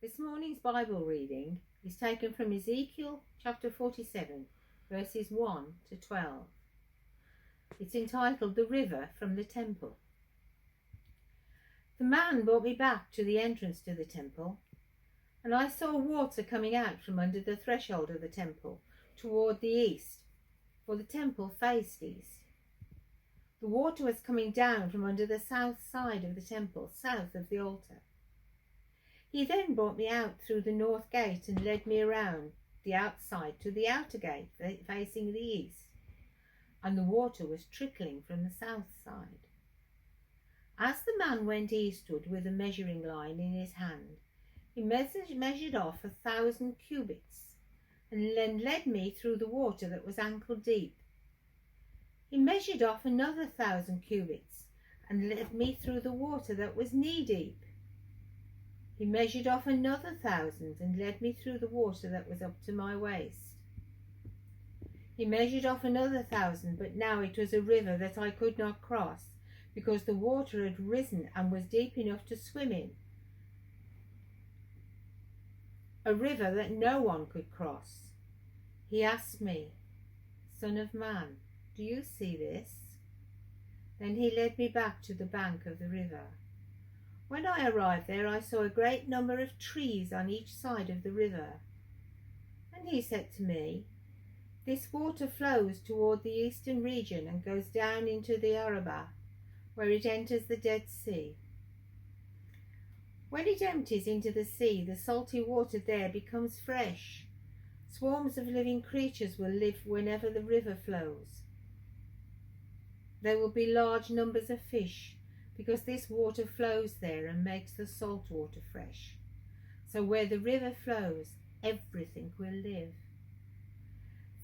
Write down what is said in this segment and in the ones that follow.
This morning's Bible reading is taken from Ezekiel chapter 47, verses 1 to 12. It's entitled The River from the Temple. The man brought me back to the entrance to the temple, and I saw water coming out from under the threshold of the temple toward the east, for the temple faced east. The water was coming down from under the south side of the temple, south of the altar. He then brought me out through the north gate and led me around the outside to the outer gate facing the east, and the water was trickling from the south side. As the man went eastward with a measuring line in his hand, he measured off 1,000 cubits, and then led me through the water that was ankle deep. He measured off another 1,000 cubits, and led me through the water that was knee deep. He measured off another 1,000 and led me through the water that was up to my waist. He measured off another 1,000, but now it was a river that I could not cross, because the water had risen and was deep enough to swim in. A river that no one could cross. He asked me, "Son of man, do you see this?" Then he led me back to the bank of the river. When I arrived there, I saw a great number of trees on each side of the river. And he said to me, "This water flows toward the eastern region and goes down into the Arabah, where it enters the Dead Sea. When it empties into the sea, the salty water there becomes fresh. Swarms of living creatures will live whenever the river flows. There will be large numbers of fish, because this water flows there and makes the salt water fresh. So where the river flows, everything will live.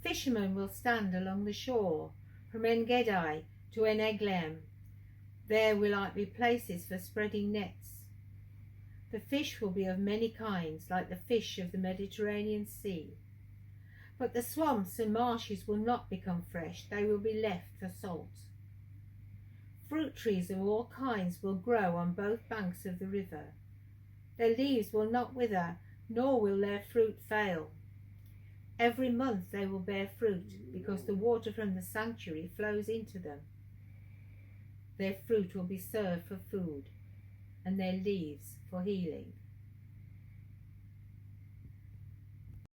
Fishermen will stand along the shore, from En-Gedi to En-Eglaim. There will be places for spreading nets. The fish will be of many kinds, like the fish of the Mediterranean Sea. But the swamps and marshes will not become fresh, they will be left for salt. Fruit trees of all kinds will grow on both banks of the river. Their leaves will not wither, nor will their fruit fail. Every month they will bear fruit, because the water from the sanctuary flows into them. Their fruit will be served for food, and their leaves for healing."